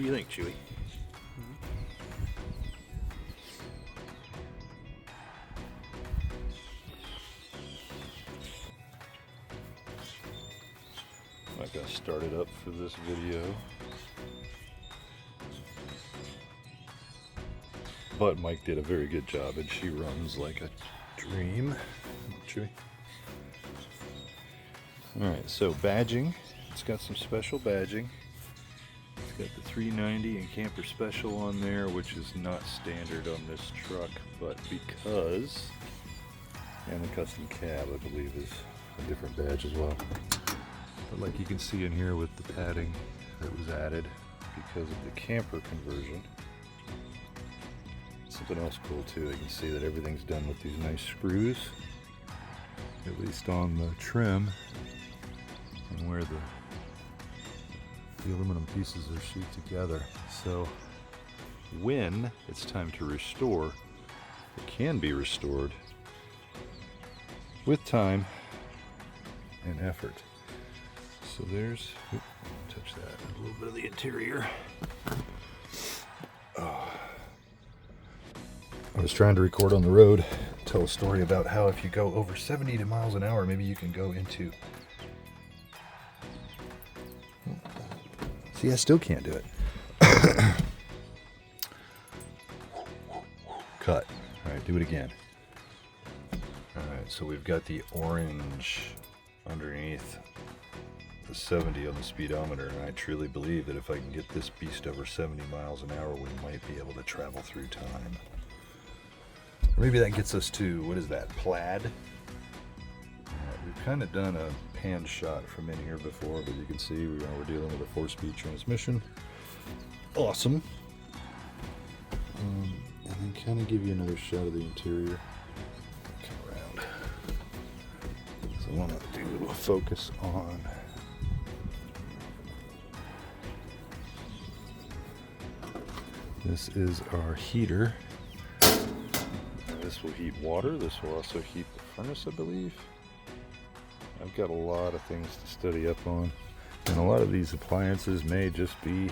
do you think, Chewy? I got started up for this video, but Mike did a very good job, and she runs like a dream. Chewy. All right, so badging. It's got some special badging. It's got the 390 and camper special on there, which is not standard on this truck, but because, and the custom cab, I believe, is a different badge as well. But like you can see in here with the padding that was added because of the camper conversion. Something else cool too, you can see that everything's done with these nice screws, at least on the trim and where the aluminum pieces are sheet together. So when it's time to restore, it can be restored with time and effort. So there's, touch that, a little bit of the interior. Oh. I was trying to record on the road, tell a story about how if you go over 70 miles an hour, maybe you can go into... See, I still can't do it. Cut. All right, do it again. All right, so we've got the orange underneath the 70 on the speedometer, and I truly believe that if I can get this beast over 70 miles an hour, we might be able to travel through time. Or maybe that gets us to, what is that, Plaid? We've kind of done a pan shot from in here before, but you can see we're dealing with a 4-speed transmission. Awesome. And then kind of give you another shot of the interior. Come around. So I want to do a focus on this is our heater. This will heat water. This will also heat the furnace, I believe. I've got a lot of things to study up on, and a lot of these appliances may just be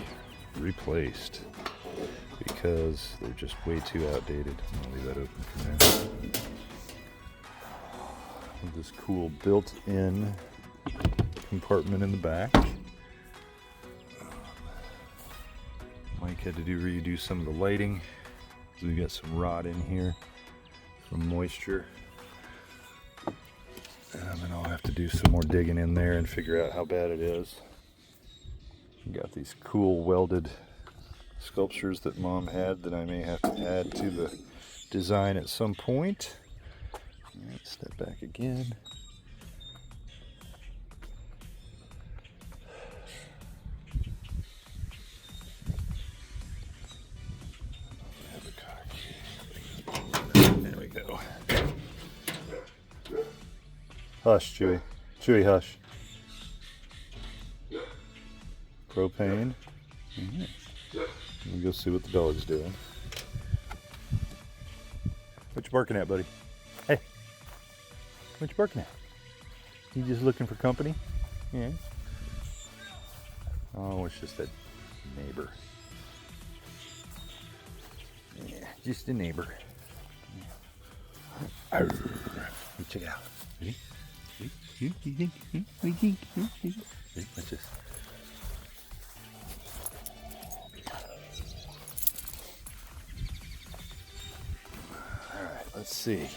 replaced because they're just way too outdated. I'll leave that open for now. With this cool built-in compartment in the back. Mike had to redo some of the lighting. So we got some rot in here from moisture. And then I'll have to do some more digging in there and figure out how bad it is. We got these cool welded sculptures that Mom had that I may have to add to the design at some point. All right, step back again. There we go. Hush, Chewy. Chewy, hush. Propane. Right. Let me go see what the dog's doing. What you barking at, buddy? Hey. What you barking at? You just looking for company? Yeah. Oh, it's just a neighbor. Yeah, just a neighbor. Yeah. Check it out. Ready? Watch this. Alright, let's see.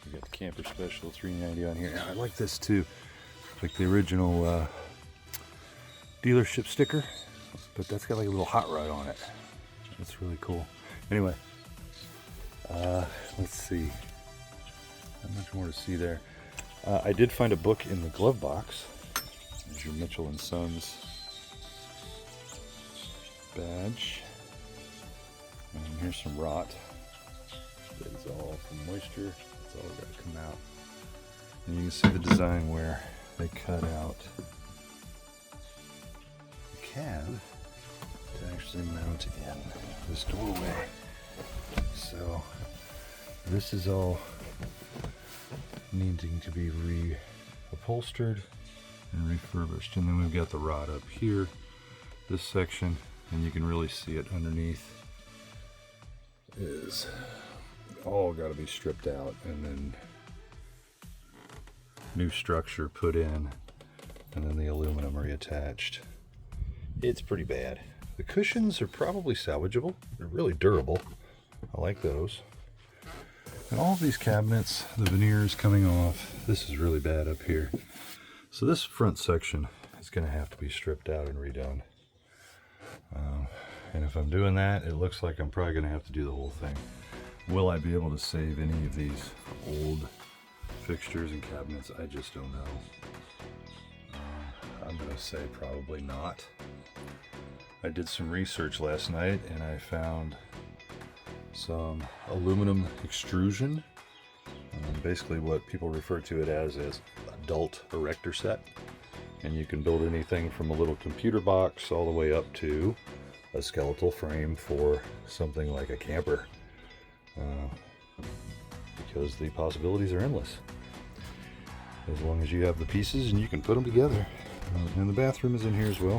We got the Camper Special 390 on here. Now, I like this too. Like the original dealership sticker, but that's got like a little hot rod on it. That's really cool. Anyway, let's see. Not much more to see there. I did find a book in the glove box. There's your Mitchell & Sons badge. And here's some rot. That is all from moisture. It's all got to come out. And you can see the design where they cut out the cab to actually mount in this doorway. So this is all needing to be upholstered and refurbished. And then we've got the rod up here. This section and you can really see it underneath is all got to be stripped out and then new structure put in, and then the aluminum reattached. It's pretty bad. The cushions are probably salvageable. They're really durable. I like those. And all of these cabinets, the veneer is coming off. This is really bad up here. So this front section is going to have to be stripped out and redone. And if I'm doing that, it looks like I'm probably going to have to do the whole thing. Will I be able to save any of these old fixtures and cabinets? I just don't know. I'm going to say probably not. I did some research last night and I found some aluminum extrusion. Basically what people refer to it as adult erector set. And you can build anything from a little computer box all the way up to a skeletal frame for something like a camper. Because the possibilities are endless. As long as you have the pieces and you can put them together. And the bathroom is in here as well.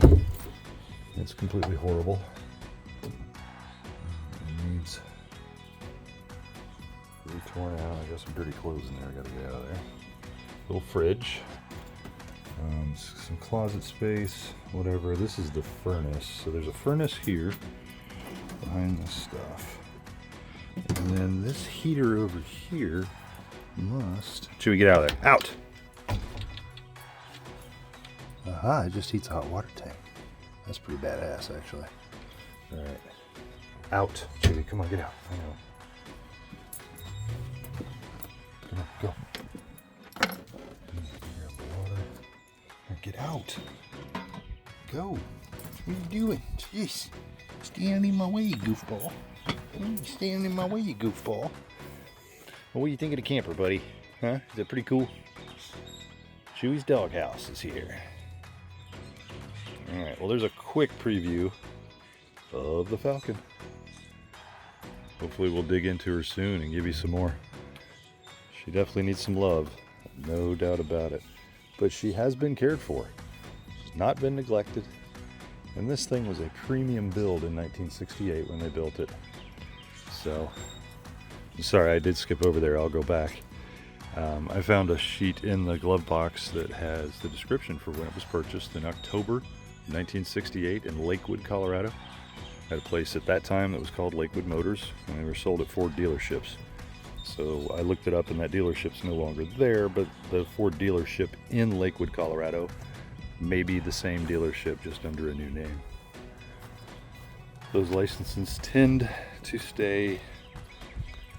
It's completely horrible. It needs to be torn out. I got some dirty clothes in there I gotta get out of there. Little fridge. Some closet space, whatever. This is the furnace. So there's a furnace here behind this stuff. And then this heater over here must... Chewie, get out of there. Out! Aha, it just heats a hot water tank. That's pretty badass, actually. Alright. Out. Chewie, come on, get out. I know. Come on, go. Get out. Go. What are you doing? Jeez. Standing in my way, you goofball. Standing in my way, you goofball. Well, what do you think of the camper, buddy? Huh? Is that pretty cool? Chewie's doghouse is here. Alright, well there's a quick preview of the Falcon. Hopefully we'll dig into her soon and give you some more. She definitely needs some love. No doubt about it. But she has been cared for. She's not been neglected. And this thing was a premium build in 1968 when they built it. So, sorry, I did skip over there. I'll go back. I found a sheet in the glove box that has the description for when it was purchased in October 1968 in Lakewood, Colorado. At a place at that time that was called Lakewood Motors, and they were sold at Ford dealerships. So I looked it up and that dealership's no longer there, but the Ford dealership in Lakewood, Colorado may be the same dealership, just under a new name. Those licenses tend to stay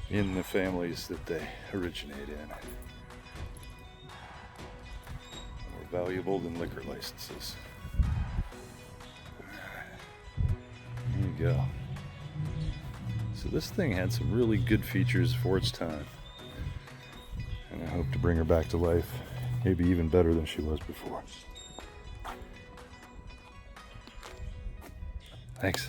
in the families that they originate in. More valuable than liquor licenses. There you go. So this thing had some really good features for its time. And I hope to bring her back to life, maybe even better than she was before. Thanks.